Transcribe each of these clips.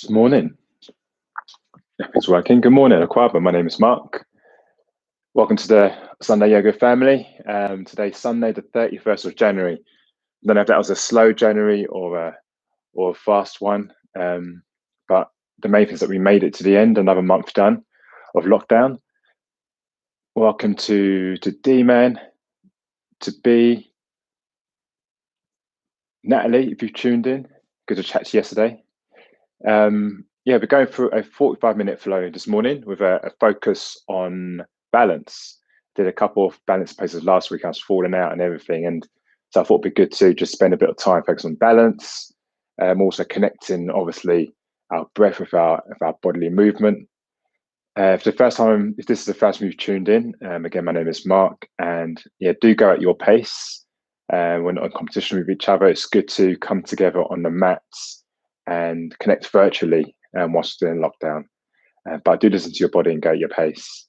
Good morning. If it's working, good morning, Akwaaba. My name is Mark. Welcome to the Sunday Yoga family. Today's Sunday, the 31st of January. I don't know if that was a slow January or a fast one, but the main thing is that we made it to the end, another month done of lockdown. Welcome to D-Man, to B, Natalie, if you've tuned in. Good to chat to you yesterday. We're going through a 45-minute flow this morning with a focus on balance. Did a couple of balance poses last week. I was falling out and everything, and so I thought it'd be good to just spend a bit of time focusing on balance. Also connecting, obviously, our breath with our bodily movement. If this is the first time you've tuned in, again, my name is Mark, and do go at your pace. We're not in competition with each other. It's good to come together on the mats and connect virtually whilst still in lockdown. But do listen to your body and go at your pace.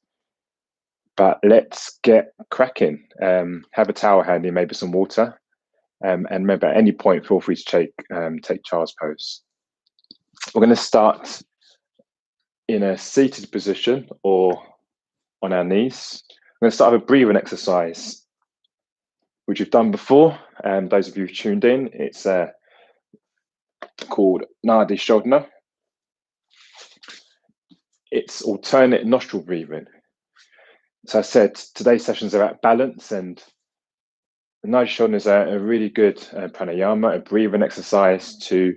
But let's get cracking. Have a towel handy, maybe some water. And remember, at any point, feel free to take child's pose. We're going to start in a seated position or on our knees. We're going to start with a breathing exercise, which we've done before. Those of you who tuned in, it's called Nadi Shodhana. It's alternate nostril breathing. So I said today's session is about balance, and the Nadi Shodhana is a really good pranayama, a breathing exercise to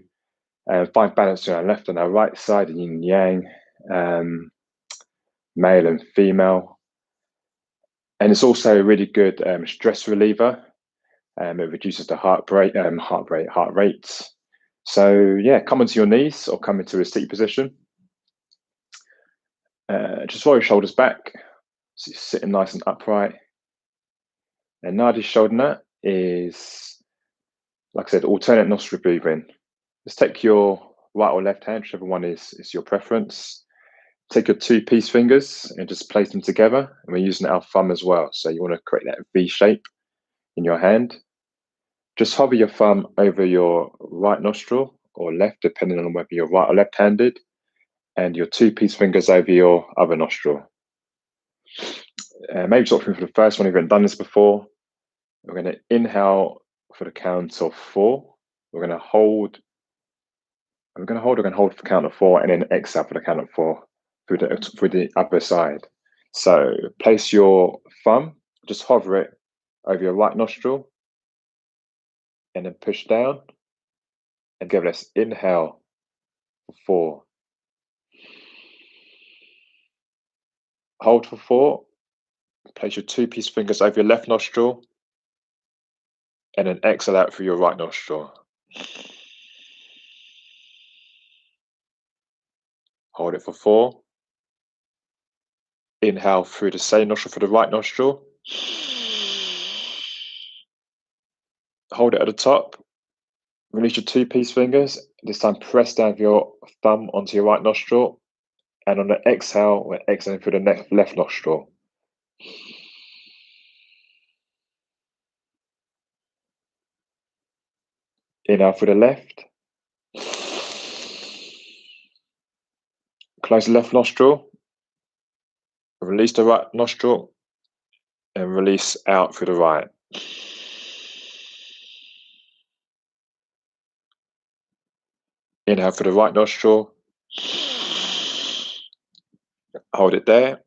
find balance on our left and our right side, yin and yang, male and female. And it's also a really good stress reliever. It reduces the heart rate. So come onto your knees or come into a seated position. Just roll your shoulders back, so you're sitting nice and upright. And Nadi Shodhana is, like I said, alternate nostril breathing. Just take your right or left hand, whichever one is your preference. Take your two peace fingers and just place them together. And we're using our thumb as well. So you want to create that V shape in your hand. Just hover your thumb over your right nostril or left, depending on whether you're right or left-handed, and your two peace fingers over your other nostril. Maybe just opting for the first one if you haven't done this before. We're going to inhale for the count of 4. We're going to hold. We're going to hold for the count of 4, and then exhale for the count of 4 through the other side. So place your thumb, just hover it over your right nostril, and then push down. And give us inhale for 4. Hold for 4. Place your two peace fingers over your left nostril, and then exhale out through your right nostril. Hold it for 4. Inhale through the same nostril for the right nostril. Hold it at the top. Release your two peace fingers. This time press down with your thumb onto your right nostril. And on the exhale, we're exhaling through the left nostril. Inhale through the left. Close the left nostril. Release the right nostril. And release out through the right. Inhale through the right nostril. Hold it there.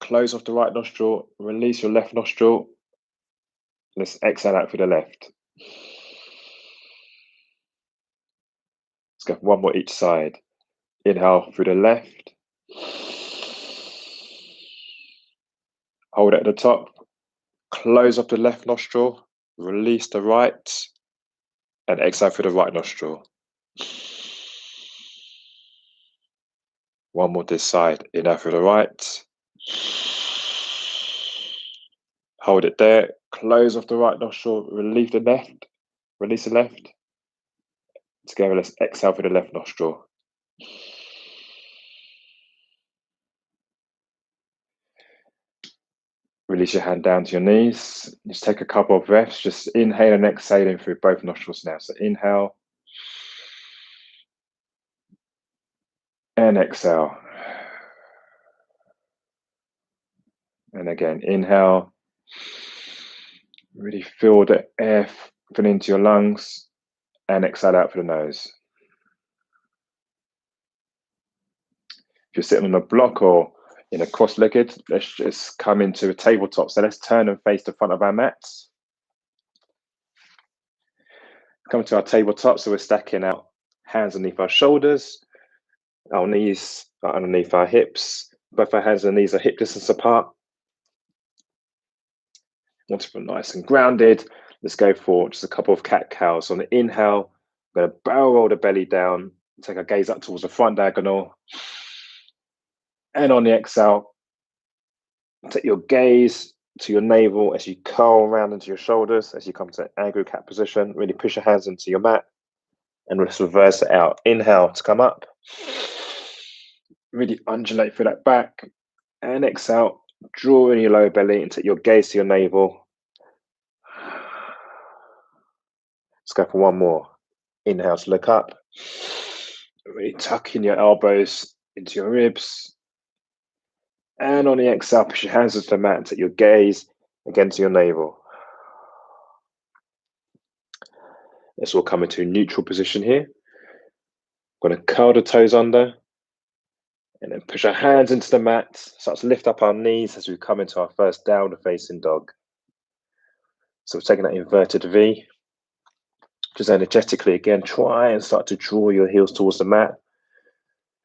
Close off the right nostril. Release your left nostril. Let's exhale out through the left. Let's go one more each side. Inhale through the left. Hold it at the top. Close off the left nostril. Release the right. And exhale through the right nostril. One more this side. Inhale through the right. Hold it there. Close off the right nostril. Release the left. Release the left. Together, let's exhale through the left nostril. Release your hand down to your knees. Just take a couple of breaths. Just inhale and exhaling through both nostrils now. So inhale. and exhale. And again, inhale. Really feel the air filling into your lungs, and exhale out for the nose. If you're sitting on a block or in a cross-legged, let's just come into a tabletop. So let's turn and face the front of our mats. Come to our tabletop, so we're stacking out hands underneath our shoulders, our knees are underneath our hips. Both our hands and knees are hip distance apart. Want to feel nice and grounded. Let's go for just a couple of cat-cows. On the inhale, I'm going to barrel roll the belly down, take our gaze up towards the front diagonal. And on the exhale, take your gaze to your navel as you curl around into your shoulders, as you come to angry cat position. Really push your hands into your mat and let's reverse it out. Inhale to come up. Really undulate through that back. And exhale, draw in your lower belly and take your gaze to your navel. Let's go for one more. Inhale to look up. Really tuck in your elbows into your ribs. And on the exhale, push your hands into the mat and take your gaze again to your navel. Let's all come into a neutral position here. We're going to curl the toes under and then push our hands into the mat. Start to lift up our knees as we come into our first downward facing dog. So we're taking that inverted V. Just energetically again, try and start to draw your heels towards the mat.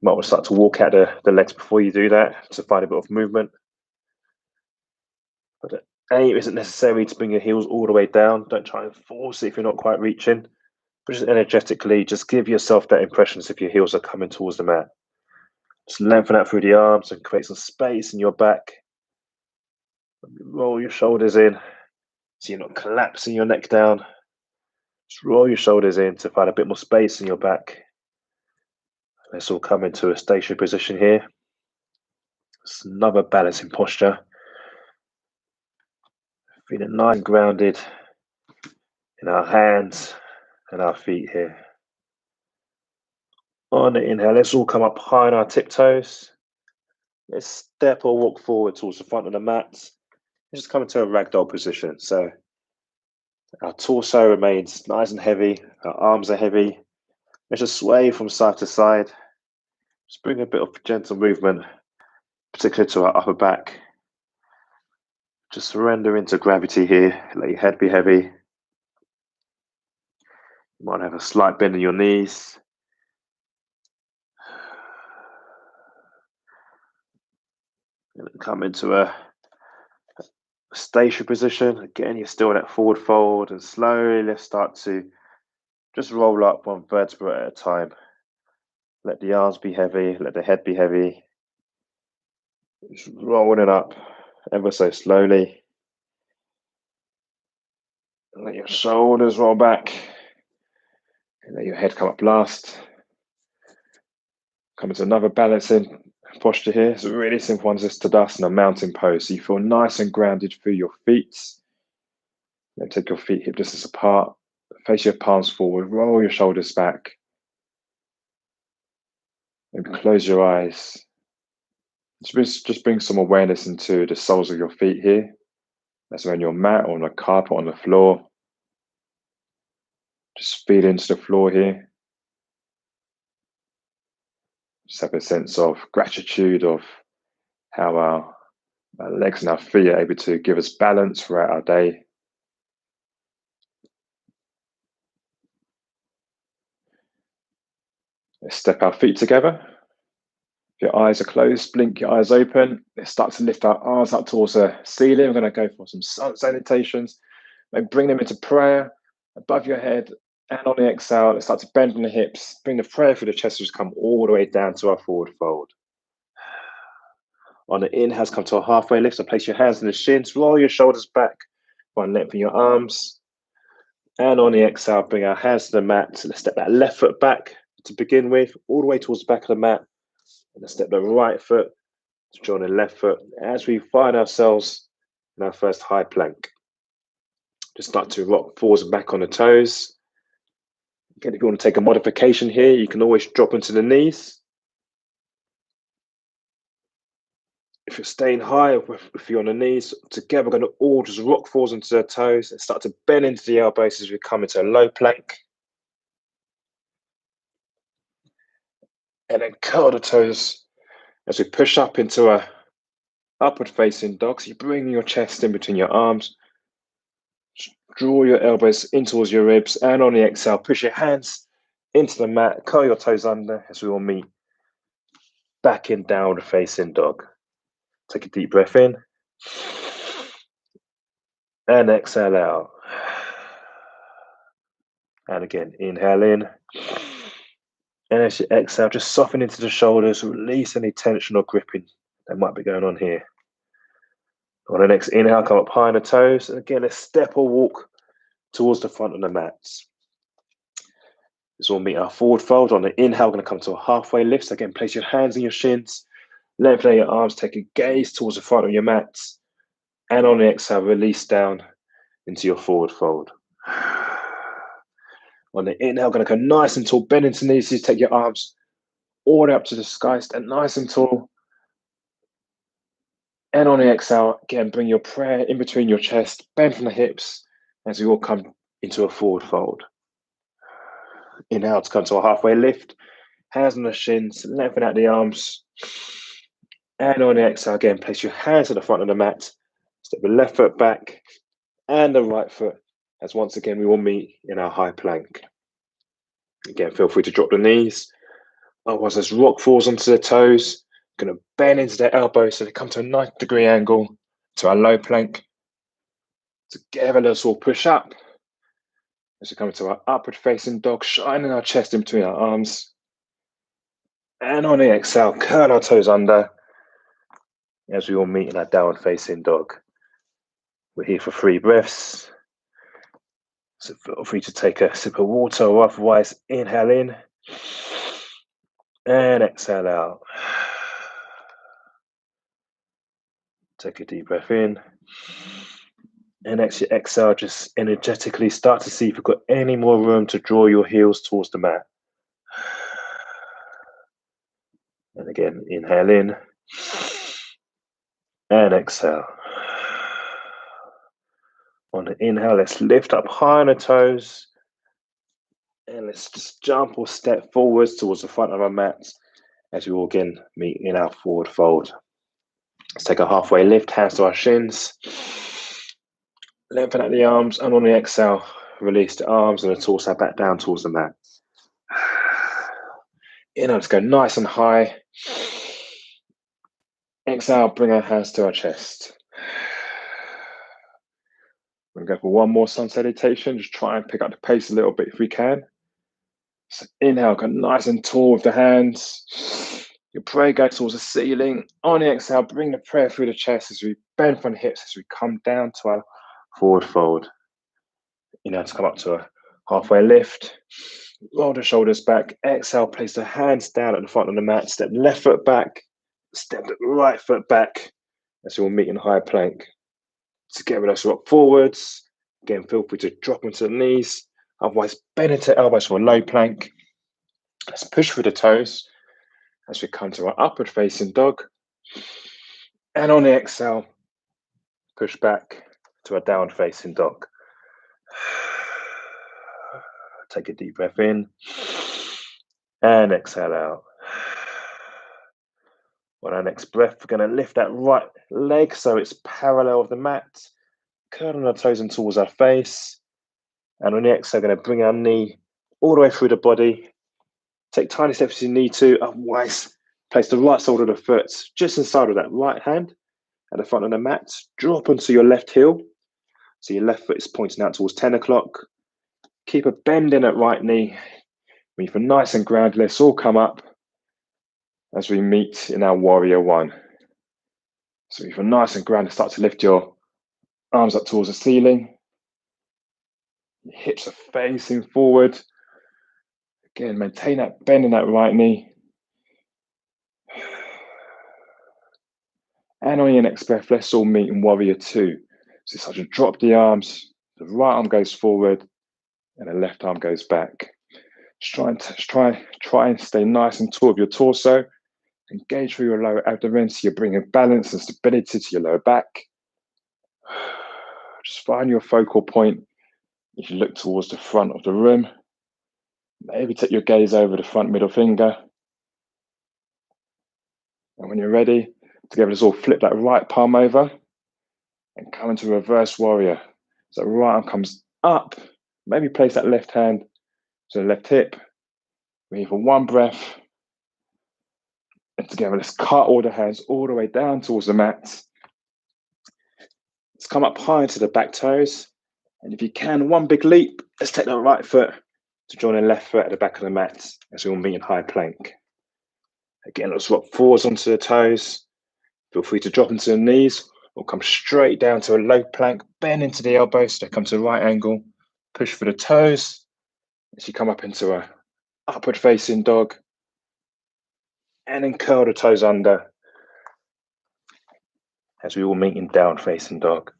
You might want to start to walk out the legs before you do that to find a bit of movement. But the aim isn't necessarily to bring your heels all the way down. Don't try and force it if you're not quite reaching. But just energetically, just give yourself that impression as if your heels are coming towards the mat. Just lengthen out through the arms and create some space in your back. Roll your shoulders in so you're not collapsing your neck down. Just roll your shoulders in to find a bit more space in your back. Let's all come into a stationary position here. It's another balancing posture. Feeling nice and grounded in our hands and our feet here. On the inhale, let's all come up high on our tiptoes. Let's step or walk forward towards the front of the mat. Just come into a ragdoll position. So our torso remains nice and heavy. Our arms are heavy. Let's just sway from side to side. Just bring a bit of gentle movement, particularly to our upper back. Just surrender into gravity here. Let your head be heavy. You might have a slight bend in your knees. And come into a stationary position. Again, you're still in that forward fold, and slowly let's start to just roll up one vertebra at a time. Let the arms be heavy, let the head be heavy. Just rolling it up ever so slowly. And let your shoulders roll back. And let your head come up last. Come into another balancing posture here. It's a really simple one, just Tadasana, mountain pose. So you feel nice and grounded through your feet. Then take your feet hip distance apart. Face your palms forward. Roll your shoulders back. Maybe close your eyes. Just bring some awareness into the soles of your feet here. That's on your mat or on the carpet, on the floor. Just feel into the floor here. Just have a sense of gratitude of how our legs and our feet are able to give us balance throughout our day. Let's step our feet together. If your eyes are closed, blink your eyes open. Let's start to lift our arms up towards the ceiling. We're going to go for some sun salutations. Maybe bring them into prayer above your head. And on the exhale, let's start to bend from the hips. Bring the prayer through the chest, just come all the way down to our forward fold. On the inhale, come to a halfway lift. So place your hands in the shins, roll your shoulders back, one lengthen your arms. And on the exhale, bring our hands to the mat. So let's step that left foot back to begin with, all the way towards the back of the mat. And let's step the right foot to join the left foot as we find ourselves in our first high plank. Just start to rock forwards and back on the toes. Again, if you want to take a modification here, you can always drop into the knees. if you're staying high, if you're on the knees, together we're going to all just rock forwards onto the toes and start to bend into the elbows as we come into a low plank. And then curl the toes as we push up into a upward facing dog. So you bring your chest in between your arms. Draw your elbows in towards your ribs, and on the exhale, push your hands into the mat, curl your toes under as we all meet back in downward facing dog. Take a deep breath in and exhale out. And again, inhale in. And as you exhale, just soften into the shoulders, release any tension or gripping that might be going on here. On the next inhale, come up high on the toes. And again, let's step or walk towards the front of the mats. This will meet our forward fold. On the inhale, we're going to come to a halfway lift. So again, place your hands in your shins, lengthen out your arms, take a gaze towards the front of your mats. And on the exhale, release down into your forward fold. On the inhale, going to go nice and tall, bend into knees. Take your arms all the way up to the sky, stand nice and tall. And on the exhale, again, bring your prayer in between your chest, bend from the hips as we all come into a forward fold. Inhale to come to a halfway lift, hands on the shins, lengthen out the arms. And on the exhale, again, place your hands at the front of the mat, step the left foot back and the right foot as once again we will meet in our high plank. Again, feel free to drop the knees. Otherwise, let's rock forwards onto the toes. Going to bend into the elbows so they come to a 90-degree angle to our low plank. Together, let's all push up. As we come to our upward facing dog, shining our chest in between our arms. And on the exhale, curl our toes under as we all meet in our downward facing dog. We're here for 3 breaths. So feel free to take a sip of water or otherwise inhale in and exhale out. Take a deep breath in. And as you exhale, just energetically start to see if you've got any more room to draw your heels towards the mat. And again, inhale in and exhale. On the inhale, let's lift up high on the toes. And let's just jump or step forwards towards the front of our mats as we all again meet in our forward fold. Let's take a halfway lift, hands to our shins. Lengthen out the arms, and on the exhale, release the arms and the torso back down towards the mat. Inhale, let's go nice and high. Exhale, bring our hands to our chest. We're going to go for one more sun salutation. Just try and pick up the pace a little bit if we can. So inhale, go nice and tall with the hands. Your prayer goes towards the ceiling. On the exhale, bring the prayer through the chest as we bend from the hips as we come down to our forward fold. Inhale to come up to a halfway lift. Roll the shoulders back. Exhale, place the hands down at the front of the mat. Step left foot back. Step the right foot back as we'll meet in high plank. Together, let's rock forwards. Again, feel free to drop into the knees. Otherwise, bend into elbows for a low plank. Let's push through the toes as we come to our upward facing dog. And on the exhale, push back to a downward facing dog. Take a deep breath in and exhale out. On our next breath, we're going to lift that right leg so it's parallel with the mat. Curling our toes in towards our face. And on the exhale, we're going to bring our knee all the way through the body. Take tiny steps as you need to. Otherwise, place the right sole of the foot just inside of that right hand at the front of the mat. Drop onto your left heel. So your left foot is pointing out towards 10 o'clock. Keep a bend in that right knee. When you feel nice and grounded, let's all come up as we meet in our warrior one. So if you're nice and grounded, start to lift your arms up towards the ceiling. Your hips are facing forward. Again, maintain that bend in that right knee. And on your next breath, let's all meet in warrior two. So start to drop the arms. The right arm goes forward and the left arm goes back. Just try and stay nice and tall with your torso. Engage through your lower abdomen so you're bringing balance and stability to your lower back. Just find your focal point. If you look towards the front of the room, maybe take your gaze over the front middle finger. And when you're ready, together let's all flip that right palm over and come into reverse warrior. So right arm comes up. Maybe place that left hand to the left hip. Breathe for one breath. And together, let's cut all the hands all the way down towards the mat. Let's come up high into the back toes. And if you can, one big leap. Let's take the right foot to join the left foot at the back of the mat as we all meet in high plank. Again, let's rock forwards onto the toes. Feel free to drop into the knees or come straight down to a low plank. Bend into the elbows to come to a right angle. Push for the toes as you come up into a upward facing dog. And then curl the toes under as we all meet in down facing dog.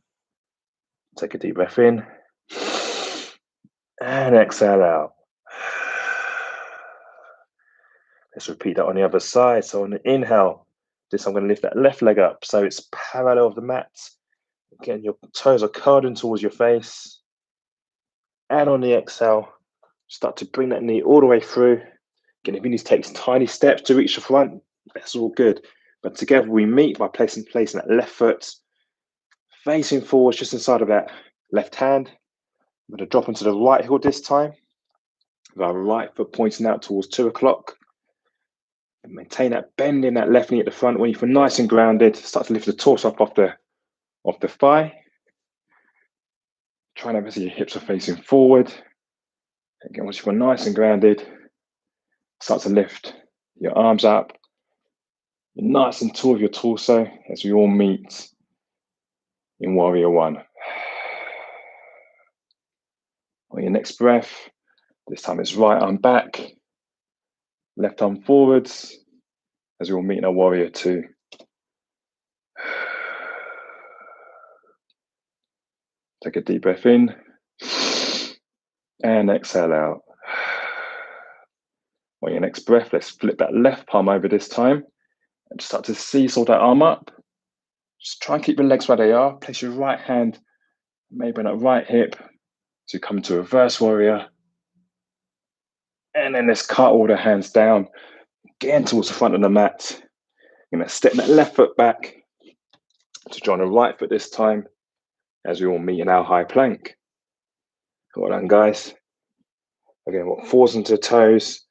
Take a deep breath in and exhale out. Let's repeat that on the other side. So on the inhale, I'm going to lift that left leg up so it's parallel of the mat. Again, your toes are curled in towards your face. And on the exhale, start to bring that knee all the way through. Again, if you need to take tiny steps to reach the front, that's all good. But together we meet by placing that left foot facing forwards just inside of that left hand. I'm going to drop onto the right heel this time. With our right foot pointing out towards 2 o'clock. And maintain that bend in that left knee at the front. When you feel nice and grounded, start to lift the torso up off the thigh. Try and have your hips are facing forward. Again, once you feel nice and grounded, start to lift your arms up. You're nice and tall with your torso as we all meet in Warrior One. On your next breath, this time it's right arm back, left arm forwards as we all meet in our Warrior Two. Take a deep breath in and exhale out. On your next breath, let's flip that left palm over this time and start to seesaw that arm up. Just try and keep your legs where they are. Place your right hand maybe on that right hip to come to reverse warrior. And then let's cut all the hands down, again towards the front of the mat. You're going to step that left foot back to join the right foot this time as we all meet in our high plank. Well done, guys. Again, we'll force into the toes.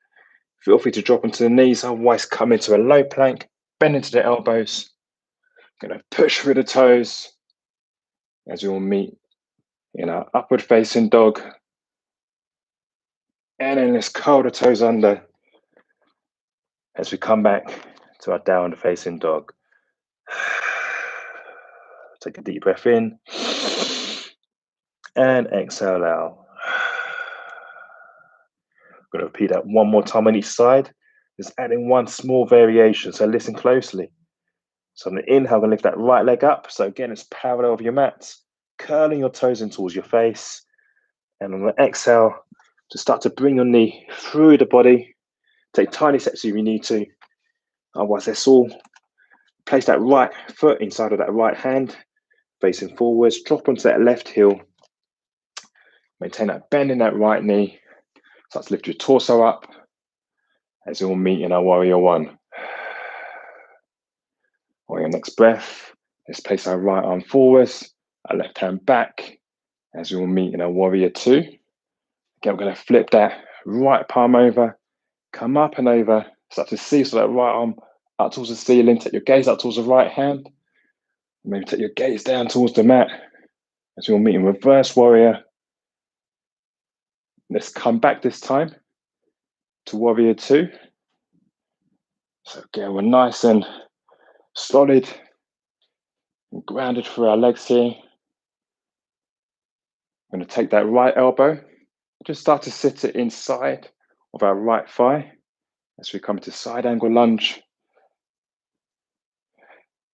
Feel free to drop into the knees, otherwise come into a low plank, bend into the elbows. Going to push through the toes as we all meet in our upward facing dog. And then let's curl the toes under as we come back to our downward facing dog. Take a deep breath in and exhale out. I'm going to repeat that one more time on each side. Just adding one small variation, so listen closely. So on the inhale, I'm going to lift that right leg up. So again, it's parallel of your mat, curling your toes in towards your face. And on the exhale, just start to bring your knee through the body. Take tiny steps if you need to. Otherwise, let's all place that right foot inside of that right hand, facing forwards. Drop onto that left heel. Maintain that bend in that right knee. Start to lift your torso up as we all meet in our Warrior One. On your next breath, let's place our right arm forwards, our left hand back as we all meet in our Warrior Two. Again, we're going to flip that right palm over, come up and over, start to seesaw that right arm up towards the ceiling. Take your gaze up towards the right hand. Maybe take your gaze down towards the mat as we all meet in reverse warrior. Let's come back this time to Warrior Two. So again, we're nice and solid and grounded through our legs here. I'm going to take that right elbow, just start to sit it inside of our right thigh as we come to side angle lunge.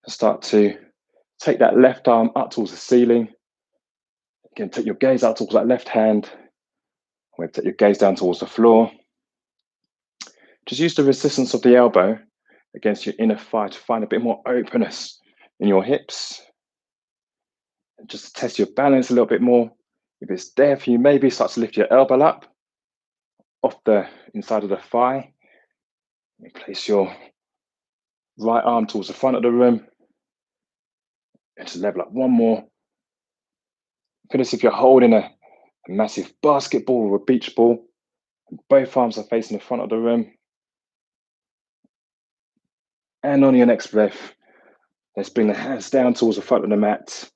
Start to take that left arm up towards the ceiling. Again, take your gaze out towards that left hand. We'll take your gaze down towards the floor. Just use the resistance of the elbow against your inner thigh to find a bit more openness in your hips. And just to test your balance a little bit more. If it's there for you, maybe start to lift your elbow up off the inside of the thigh. And place your right arm towards the front of the room. And just level up one more. Feel as if you're holding a massive basketball or a beach ball. And both arms are facing the front of the room. And on your next breath, let's bring the hands down towards the front of the mat.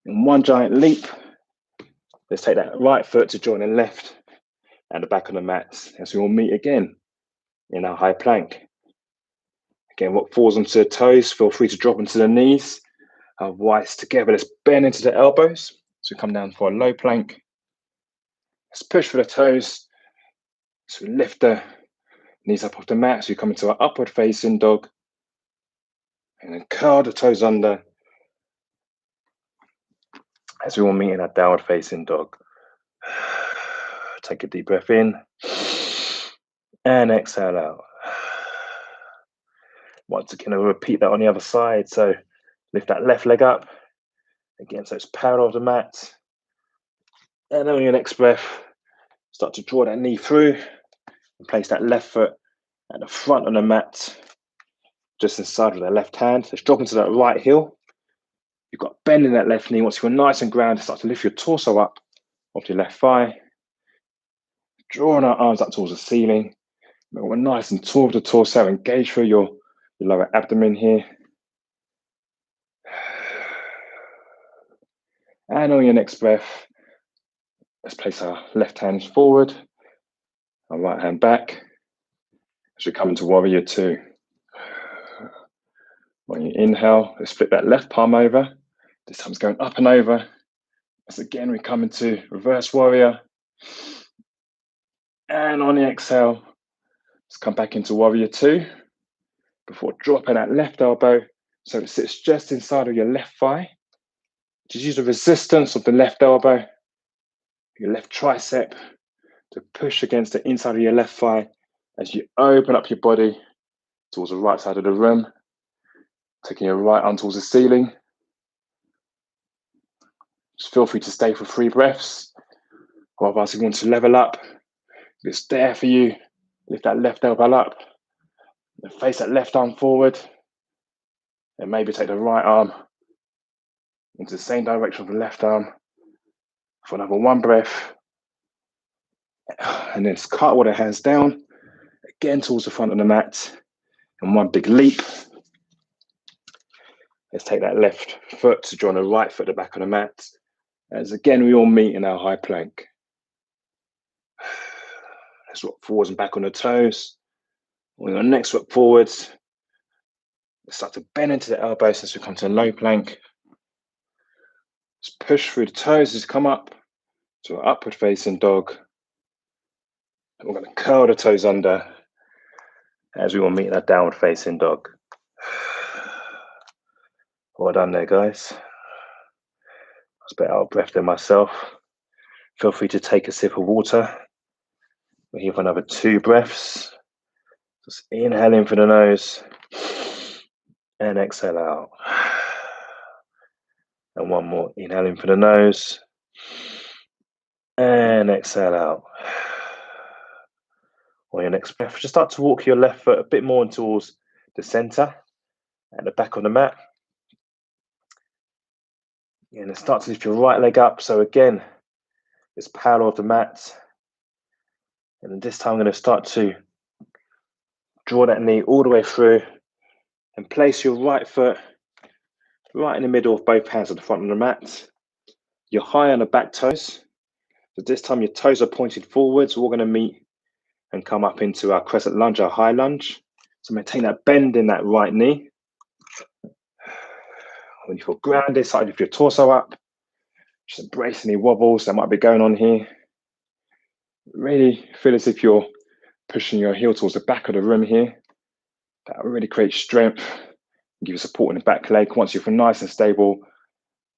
In one giant leap, let's take that right foot to join the left and the back of the mat as we all meet again in our high plank. Again, what falls onto the toes, feel free to drop into the knees. Our wrists together, let's bend into the elbows. So we come down for a low plank. Let's push for the toes. So we lift the knees up off the mat. So we come into our upward facing dog. And then curl the toes under as we all meet in our downward facing dog. Take a deep breath in and exhale out. Once again, I'll repeat that on the other side. So lift that left leg up. Again, so it's parallel to the mat. And then on your next breath, start to draw that knee through and place that left foot at the front of the mat, just inside with that left hand. Let's drop into that right heel. You've got bend in that left knee. Once you're nice and grounded, start to lift your torso up off your left thigh. Drawing our arms up towards the ceiling. We're nice and tall with the torso. Engage through your lower abdomen here. And on your next breath, let's place our left hand forward, our right hand back, as we come into warrior two. When you inhale, let's flip that left palm over. This time it's going up and over. As again, we come into reverse warrior. And on the exhale, let's come back into warrior two before dropping that left elbow so it sits just inside of your left thigh. Just use the resistance of the left elbow, your left tricep to push against the inside of your left thigh as you open up your body towards the right side of the room, taking your right arm towards the ceiling. Just feel free to stay for 3 breaths. Or if you want to level up, if it's there for you, lift that left elbow up, and face that left arm forward, and maybe take the right arm into the same direction of the left arm for another 1 breath. And then cartwheel the hands down, again towards the front of the mat, and 1 big leap. Let's take that left foot to join the right foot at the back of the mat. As again, we all meet in our high plank. Let's rock forwards and back on the toes. On your next foot forwards, let's start to bend into the elbows as we come to a low plank. Let's push through the toes as we come up to an upward facing dog. And we're going to curl the toes under as we will meet that downward facing dog. Well done there, guys. I was a bit out of breath than myself. Feel free to take a sip of water. We're here for another 2 breaths. Just inhale in through the nose and exhale out. And 1 more. Inhale in through the nose and exhale out. On your next breath, just start to walk your left foot a bit more towards the center and the back of the mat. And then start to lift your right leg up. So again, it's parallel of the mat. And then this time I'm going to start to draw that knee all the way through and place your right foot right in the middle of both hands at the front of the mat. You're high on the back toes. So this time your toes are pointed forwards. We're going to meet and come up into our crescent lunge, our high lunge. So maintain that bend in that right knee. When you feel grounded, start to lift your torso up. Just embrace any wobbles that might be going on here. Really feel as if you're pushing your heel towards the back of the room here. That will really create strength and give you support in the back leg. Once you feel nice and stable,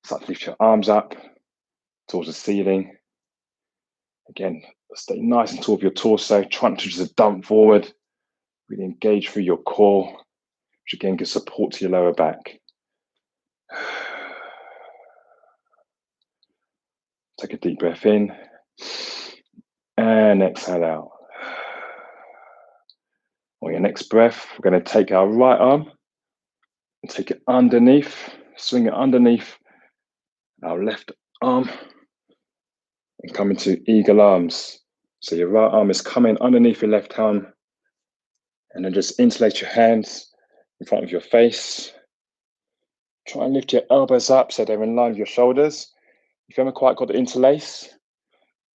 start to lift your arms up towards the ceiling. Again, stay nice and tall with your torso. Try not to just dump forward. Really engage through your core. which again gives support to your lower back. Take a deep breath in and exhale out. On your next breath, we're going to take our right arm and take it underneath, swing it underneath our left arm and come into eagle arms. So your right arm is coming underneath your left arm, and then just interlace your hands in front of your face. Try and lift your elbows up so they're in line with your shoulders. If you haven't quite got the interlace,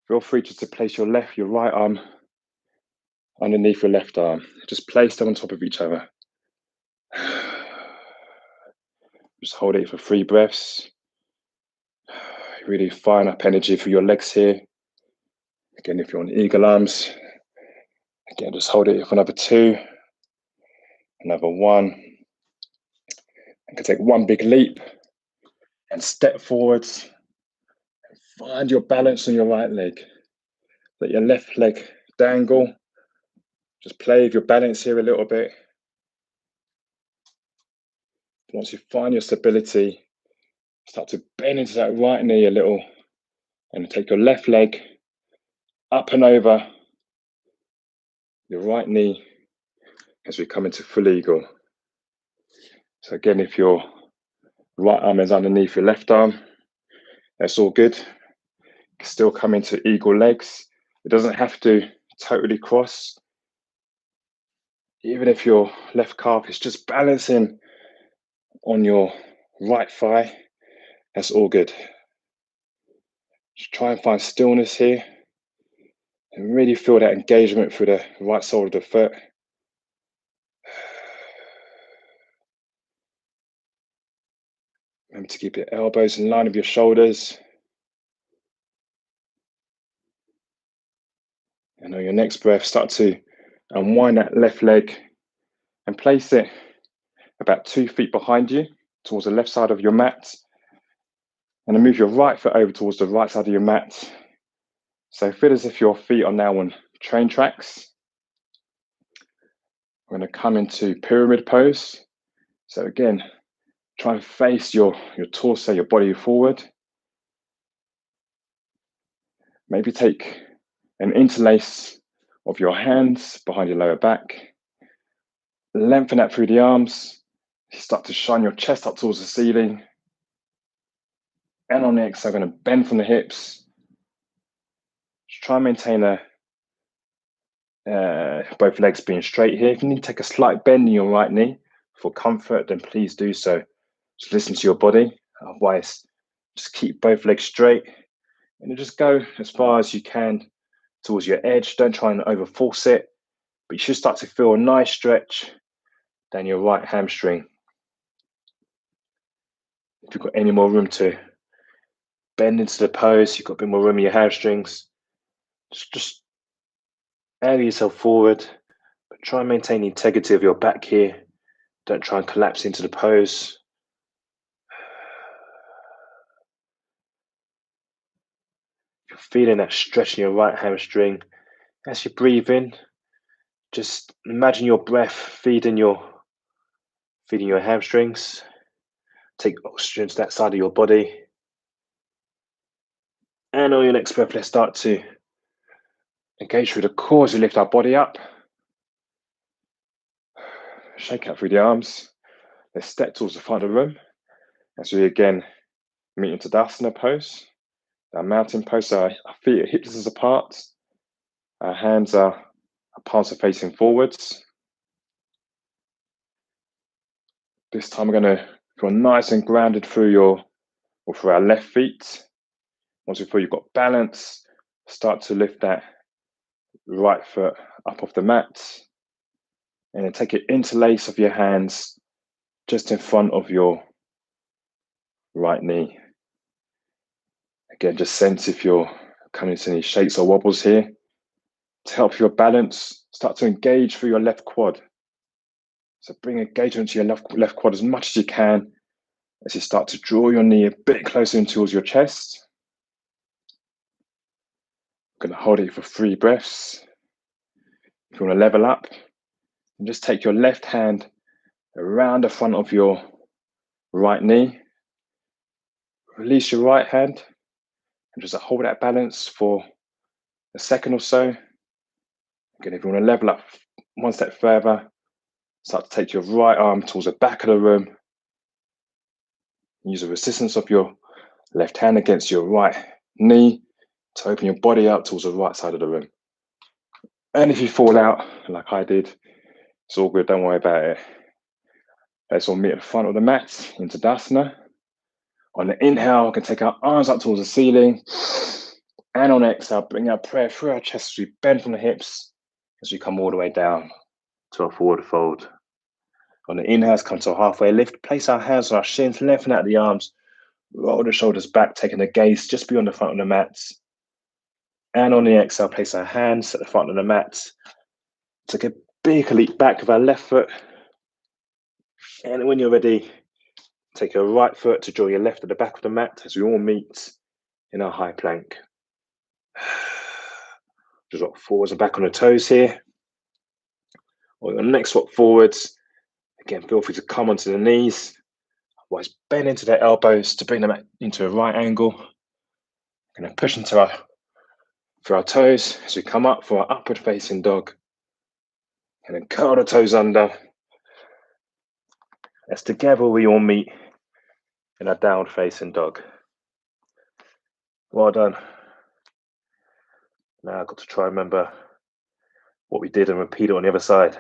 feel free just to place your right arm underneath your left arm. Just place them on top of each other. Just hold it for 3 breaths. Really firing up energy for your legs here. Again, if you're on eagle arms, again, just hold it for another 2, another 1. You can take 1 big leap and step forwards. And find your balance on your right leg. Let your left leg dangle. Just play with your balance here a little bit. Once you find your stability, start to bend into that right knee a little and take your left leg up and over your right knee as we come into full eagle. So again, if your right arm is underneath your left arm, that's all good. You can still come into eagle legs. It doesn't have to totally cross. Even if your left calf is just balancing on your right thigh, that's all good. Just try and find stillness here and really feel that engagement through the right sole of the foot. Remember to keep your elbows in line with your shoulders. And on your next breath, start to unwind that left leg and place it about 2 feet behind you towards the left side of your mat. And then move your right foot over towards the right side of your mat. So feel as if your feet are now on train tracks. We're going to come into pyramid pose. So again, try and face your torso, your body forward. Maybe take an interlace of your hands behind your lower back. Lengthen that through the arms. Start to shine your chest up towards the ceiling. And on the exhale, I'm going to bend from the hips. Just try and maintain both legs being straight here. If you need to take a slight bend in your right knee for comfort, then please do so. Just listen to your body. Otherwise, just keep both legs straight and then just go as far as you can towards your edge. Don't try and over force it, but you should start to feel a nice stretch down your right hamstring. If you've got any more room to bend into the pose, you've got a bit more room in your hamstrings, just angle yourself forward, but try and maintain the integrity of your back here. Don't try and collapse into the pose. If you're feeling that stretch in your right hamstring, as you breathe in, just imagine your breath feeding your hamstrings. Take oxygen to that side of your body. And on your next breath, let's start to engage through the core as we lift our body up. Shake out through the arms. Let's step towards the front of the room as we again meet into Tadasana pose. Our mountain pose, so our feet are hip distance apart. Our hands our palms are facing forwards. This time we're going to feel nice and grounded through our left feet. Once you feel you've got balance, start to lift that right foot up off the mat. And then take an interlace of your hands just in front of your right knee. Again, just sense if you're coming to any shakes or wobbles here. To help your balance, start to engage through your left quad. So bring engagement to your left quad as much as you can as you start to draw your knee a bit closer in towards your chest. I'm going to hold it for 3 breaths. If you want to level up, and just take your left hand around the front of your right knee. Release your right hand and just hold that balance for a second or so. Again, if you want to level up one step further, start to take your right arm towards the back of the room. Use the resistance of your left hand against your right knee to open your body up towards the right side of the room. And if you fall out, like I did, it's all good, don't worry about it. Let's all meet at the front of the mat into Tadasana. On the inhale, we can take our arms up towards the ceiling. And on exhale, bring our prayer through our chest as we bend from the hips as we come all the way down to a forward fold. On the inhale, come to a halfway lift. Place our hands on our shins, lengthen out the arms. Roll the shoulders back, taking the gaze just beyond the front of the mat. And on the exhale, place our hands at the front of the mat. Take a big leap back with our left foot. And when you're ready, take your right foot to draw your left at the back of the mat as we all meet in our high plank. Just rock forwards and back on the toes here. Or your next walk forwards. Again, feel free to come onto the knees. Otherwise, bend into the elbows to bring them into a right angle. Going to push into our toes as we come up for our upward facing dog. And then curl the toes under. As together we all meet in our downward facing dog. Well done. Now I've got to try and remember what we did and repeat it on the other side.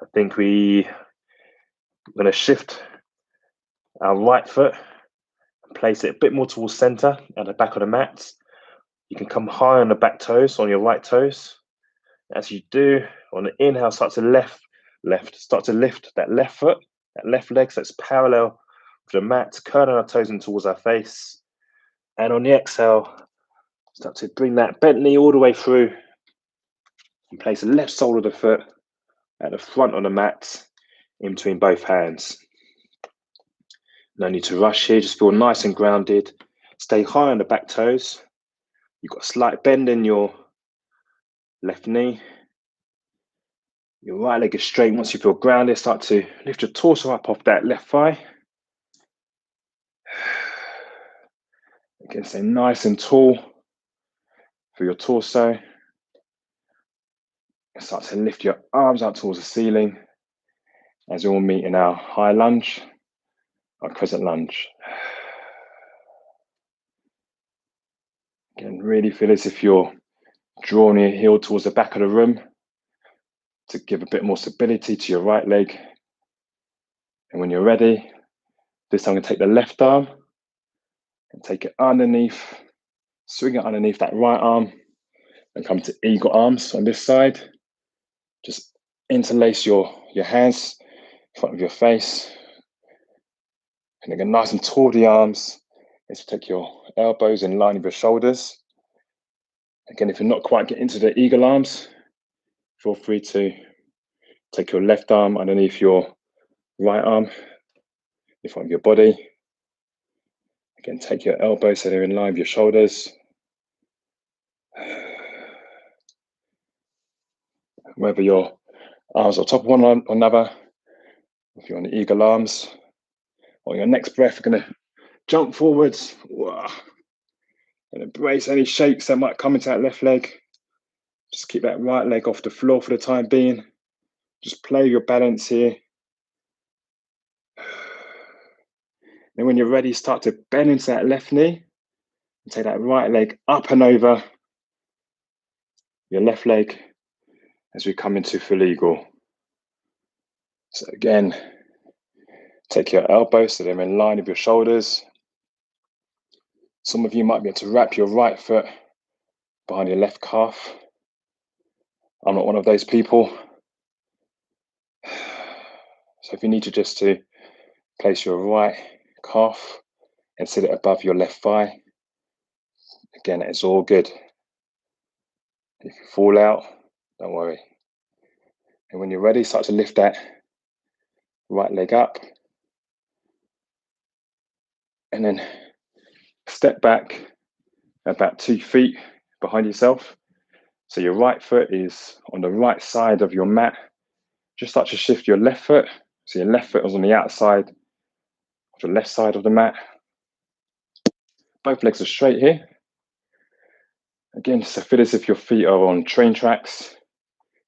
I think we're going to shift our right foot and place it a bit more towards center at the back of the mat. You can come high on the back toes, on your right toes. As you do, on the inhale, start to lift that left foot, that left leg, so it's parallel with the mat, curling our toes in towards our face. And on the exhale, start to bring that bent knee all the way through and place the left sole of the foot at the front of the mat in between both hands. No need to rush here, just feel nice and grounded. Stay high on the back toes. You've got a slight bend in your left knee. Your right leg is straight. Once you feel grounded, start to lift your torso up off that left thigh. Again, stay nice and tall for your torso. And start to lift your arms out towards the ceiling as we all meet in our high lunge, our crescent lunge. Again, really feel as if you're drawing your heel towards the back of the room to give a bit more stability to your right leg. And when you're ready, this time I'm going to take the left arm and take it underneath, swing it underneath that right arm and come to eagle arms on this side. Just interlace your hands in front of your face. And again, nice and tall the arms. Let's take your elbows in line with your shoulders. Again, if you're not quite getting into the eagle arms, feel free to take your left arm underneath your right arm in front of your body. Again, take your elbows so they're in line with your shoulders. Whether your arms are top of one another, if you're on the eagle arms, or your next breath, you're going to jump forwards and embrace any shakes that might come into that left leg. Just keep that right leg off the floor for the time being. Just play your balance here. And when you're ready, start to bend into that left knee and take that right leg up and over your left leg as we come into full eagle. So again, take your elbows so they're in line with your shoulders. Some of you might be able to wrap your right foot behind your left calf. I'm not one of those people. So if you need to place your right calf and sit it above your left thigh, again, it's all good. If you fall out, don't worry. And when you're ready, start to lift that right leg up. And then step back about 2 feet behind yourself. So your right foot is on the right side of your mat, Just start to shift your left foot. So your left foot is on the outside of the left side of the mat. Both legs are straight here. Again, just feel as if your feet are on train tracks.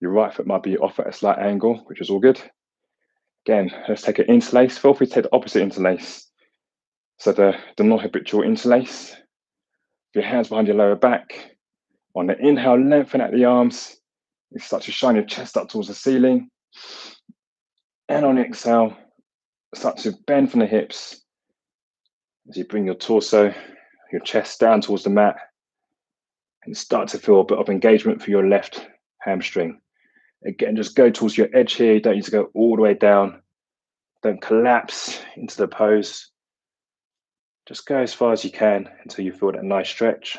Your right foot might be off at a slight angle, which is all good. Again, let's take an interlace. Feel free to take the opposite interlace. So the non-habitual interlace. Your hands behind your lower back. On the inhale, lengthen out the arms. You start to shine your chest up towards the ceiling. And on the exhale, start to bend from the hips as you bring your torso, your chest down towards the mat, and start to feel a bit of engagement for your left hamstring. Again, just go towards your edge here. You don't need to go all the way down. Don't collapse into the pose. Just go as far as you can until you feel that nice stretch.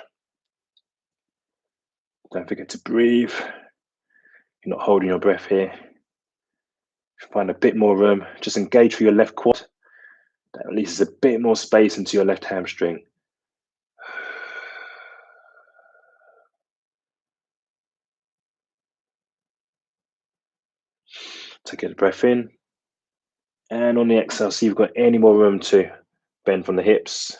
Don't forget to breathe. You're not holding your breath here. If you find a bit more room, just engage for your left quad. That releases a bit more space into your left hamstring. Take a breath in. And on the exhale, see if you've got any more room to bend from the hips.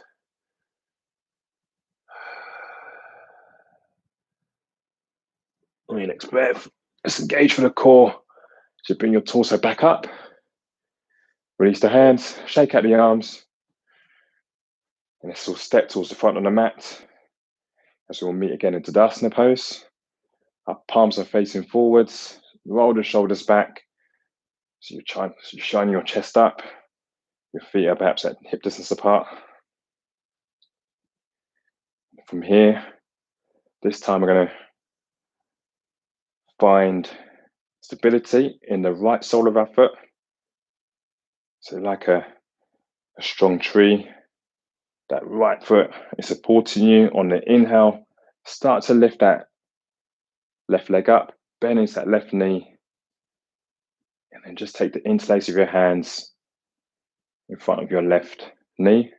On your next breath, just engage for the core. So bring your torso back up. Release the hands, shake out the arms. And let's all step towards the front of the mat. As we'll meet again in Tadasana pose. Our palms are facing forwards. Roll the shoulders back. So you're shining your chest up. Your feet are perhaps at hip distance apart. From here, this time we're going to find stability in the right sole of our foot. So like a strong tree, that right foot is supporting you. On the inhale, start to lift that left leg up, bend into that left knee, and then just take the interlace of your hands in front of your left knee.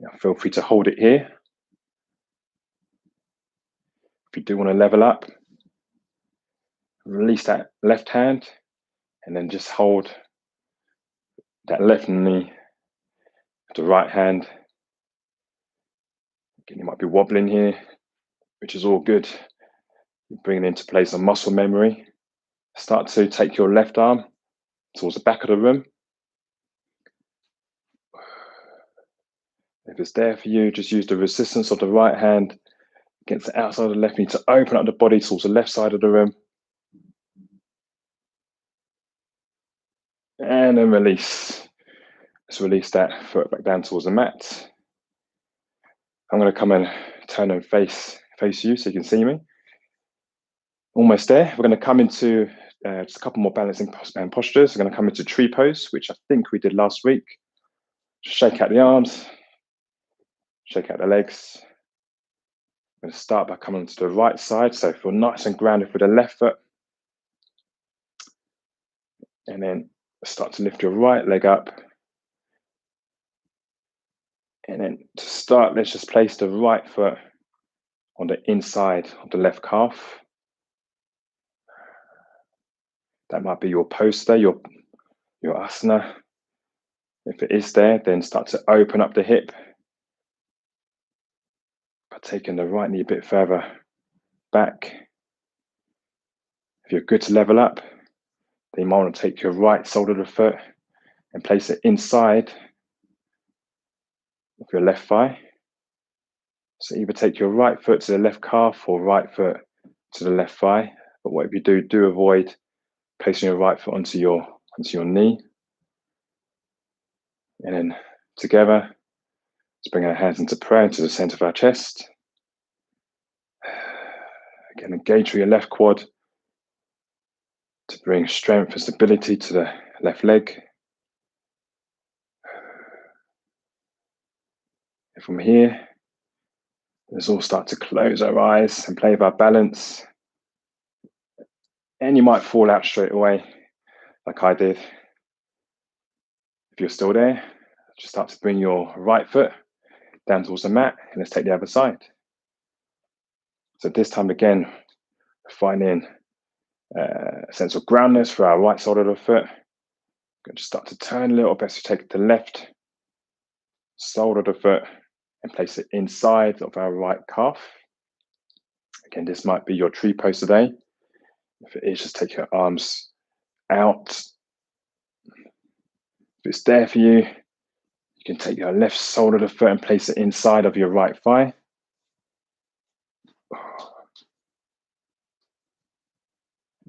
Now feel free to hold it here. If you do want to level up, release that left hand and then just hold that left knee with the right hand. Again, you might be wobbling here, which is all good. You're bringing into place some muscle memory. Start to take your left arm towards the back of the room. If it's there for you, just use the resistance of the right hand against the outside of the left knee to open up the body towards the left side of the room. And then release. Let's release that foot back down towards the mat. I'm going to come and turn and face you so you can see me. Almost there. We're going to come into just a couple more balancing postures. We're going to come into tree pose, which I think we did last week. Shake out the arms. Shake out the legs. I'm going to start by coming to the right side. So feel nice and grounded for the left foot. And then start to lift your right leg up. And then to start, let's just place the right foot on the inside of the left calf. That might be your poster, your asana. If it is there, then start to open up the hip by taking the right knee a bit further back. If you're good to level up, then you might want to take your right sole of the foot and place it inside of your left thigh. So either take your right foot to the left calf or right foot to the left thigh. But whatever you do, do avoid placing your right foot onto your knee. And then together, let's bring our hands into prayer into the center of our chest. Again, engage with your left quad to bring strength and stability to the left leg. And from here, let's all start to close our eyes and play with our balance. And you might fall out straight away, like I did. If you're still there, just start to bring your right foot down towards the mat, and let's take the other side. So this time again, finding sense of groundness for our right side of the foot. Going to start to turn a little bit. So take the left sole of the foot and place it inside of our right calf. Again, this might be your tree pose today. If it is, just take your arms out. If it's there for you, you can take your left sole of the foot and place it inside of your right thigh.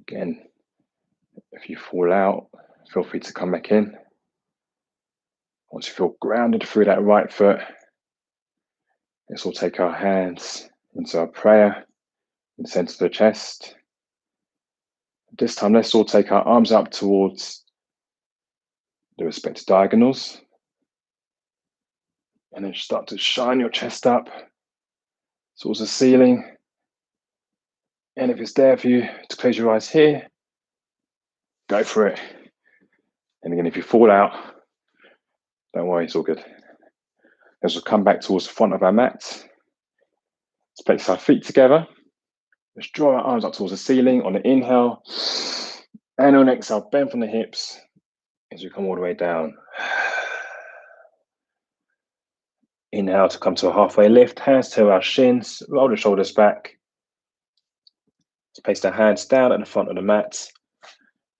Again, if you fall out, feel free to come back in. Once you feel grounded through that right foot, let's all take our hands into our prayer in the center of the chest. This time, let's all take our arms up towards the respective diagonals. And then start to shine your chest up towards the ceiling. And if it's there for you to close your eyes here, go for it. And again, if you fall out, don't worry, it's all good. Let's just come back towards the front of our mat. Let's place our feet together. Let's draw our arms up towards the ceiling on the inhale. And on exhale, bend from the hips as we come all the way down. Inhale to come to a halfway lift. Hands to our shins. Roll the shoulders back. Let's place the hands down at the front of the mat.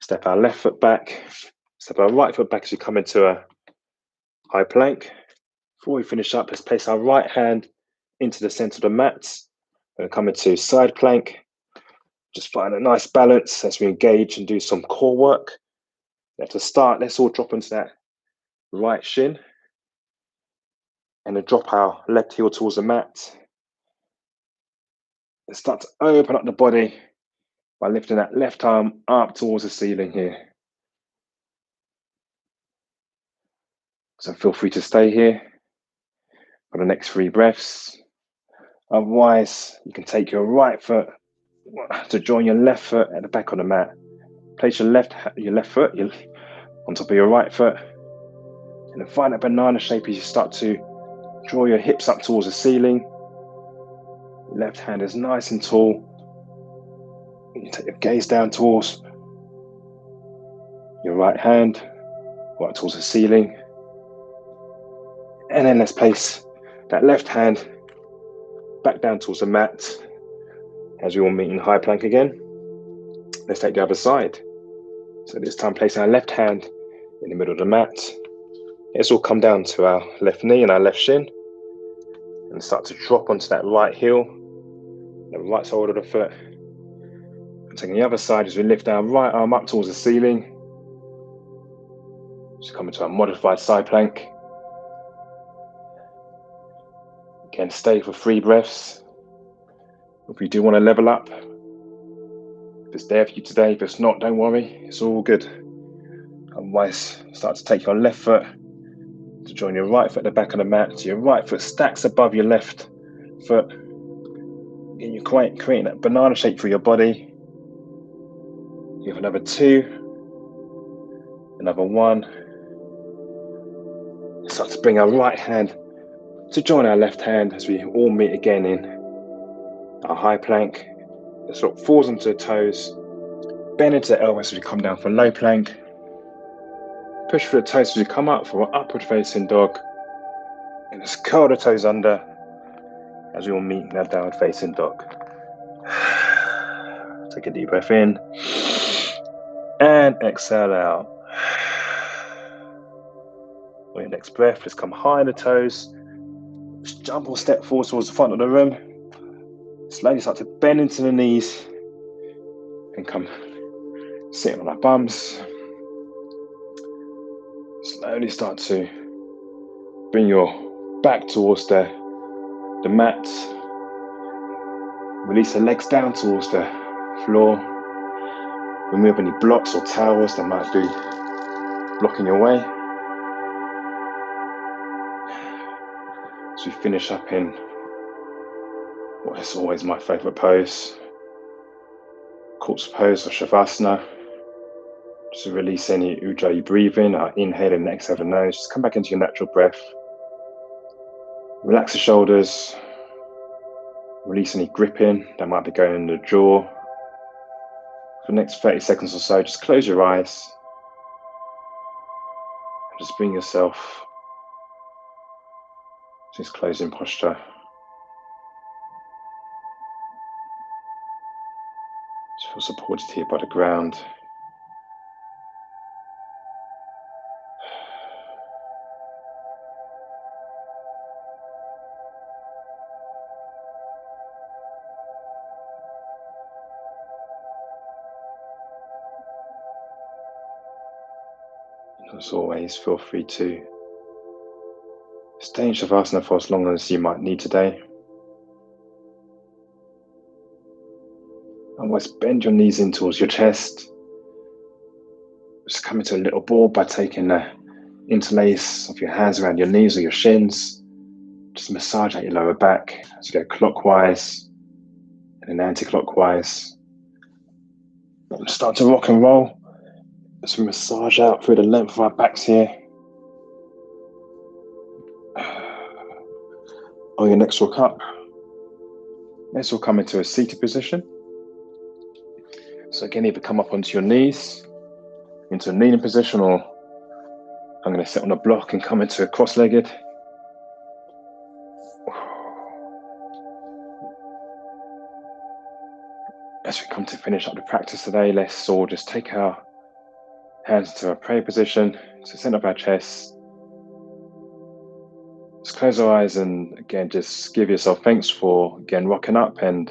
Step our left foot back. Step our right foot back as we come into a high plank. Before we finish up, let's place our right hand into the center of the mat. We're going to come into side plank. Just find a nice balance as we engage and do some core work. Now to start, let's all drop into that right shin. And then drop our left heel towards the mat. Let's start to open up the body by lifting that left arm up towards the ceiling here. So feel free to stay here for the next 3 breaths. Otherwise, you can take your right foot to join your left foot at the back of the mat. Place your left foot on top of your right foot. And then find that banana shape as you start to draw your hips up towards the ceiling. Your left hand is nice and tall. You take your gaze down towards your right hand, right towards the ceiling. And then let's place that left hand back down towards the mat as we all meet in high plank again. Let's take the other side. So this time placing our left hand in the middle of the mat. Let's all come down to our left knee and our left shin and start to drop onto that right heel, the right side of the foot. And taking the other side as we lift our right arm up towards the ceiling. Just come into a modified side plank. Again, stay for 3 breaths. If you do want to level up, if it's there for you today, if it's not, don't worry, it's all good. Otherwise, start to take your left foot to join your right foot at the back of the mat. So your right foot stacks above your left foot. And you're creating that banana shape for your body. You have another 2, another 1. Start to bring our right hand to join our left hand as we all meet again in our high plank. Let's look forwards onto the toes, bend into the elbows as we come down for low plank. Push through the toes as we come up for an upward facing dog. And let's curl the toes under as we all meet in our downward facing dog. Take a deep breath in and exhale out. On your next breath, let's come high on the toes. Let's jump or step forward towards the front of the room. Slowly start to bend into the knees and come sitting on our bums. Slowly start to bring your back towards the mat. Release the legs down towards the floor. Remove any blocks or towels that might be blocking your way. As we finish up in what is always my favorite pose, corpse pose or shavasana. Just to release any ujjayi breathing, inhale and exhale the nose. Just come back into your natural breath. Relax the shoulders. Release any gripping that might be going in the jaw. For the next 30 seconds or so, just close your eyes. And just bring yourself to this closing posture. Just feel supported here by the ground. As always, feel free to stay in Shavasana for as long as you might need today. Otherwise, bend your knees in towards your chest. Just come into a little ball by taking the interlace of your hands around your knees or your shins. Just massage out your lower back as you go clockwise and then anti-clockwise. Start to rock and roll as we massage out through the length of our backs here. On your next rock up, let's all come into a seated position. So again, either come up onto your knees, into a kneeling position, or I'm going to sit on a block and come into a cross-legged. As we come to finish up the practice today, let's all just take our hands to our prayer position, to the center of our chest. Just close our eyes and again, just give yourself thanks for, again, rocking up and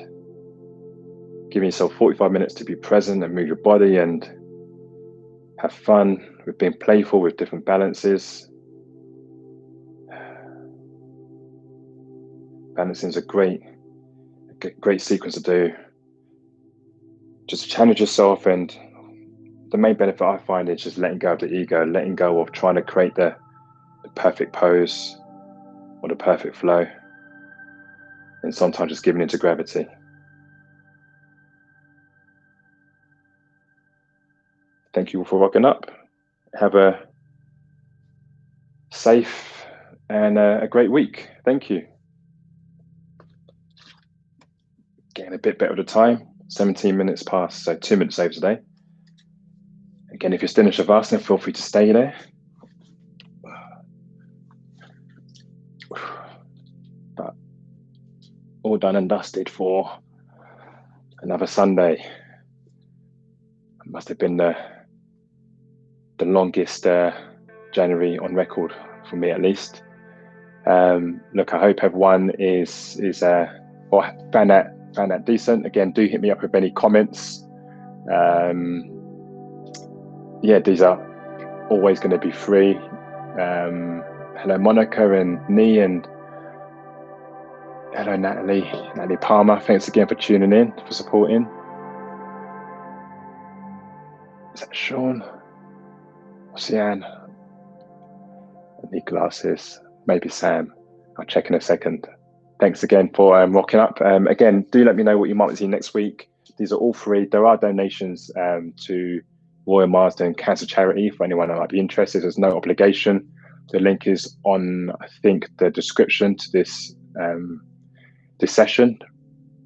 giving yourself 45 minutes to be present and move your body and have fun with being playful with different balances. Balancing is a great sequence to do. Just challenge yourself, and the main benefit I find is just letting go of the ego, letting go of trying to create the perfect pose or the perfect flow, and sometimes just giving into gravity. Thank you all for rocking up. Have a safe and a great week. Thank you. Getting a bit better at the time, 17 minutes past, so 2 minutes over today. Again, if you're still in Shavasana, feel free to stay there. But all done and dusted for another Sunday. It must have been the longest January on record for me, at least. Look, I hope everyone is found that decent. Again, do hit me up with any comments. Yeah, these are always going to be free. Hello, Monica and Nee, and hello, Natalie Palmer. Thanks again for tuning in, for supporting. Is that Sean? Ocean? Need glasses. Maybe Sam. I'll check in a second. Thanks again for rocking up. Again, do let me know what you might see next week. These are all free. There are donations to Royal Marsden Cancer Charity for anyone that might be interested. There's no obligation. The link is on, I think, the description to this session.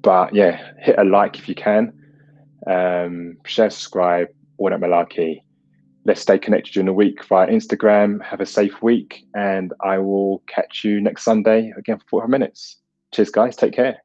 But yeah, hit a like if you can. Share, subscribe, all that malarkey. Let's stay connected during the week via Instagram. Have a safe week, and I will catch you next Sunday again for 45 minutes. Cheers, guys. Take care.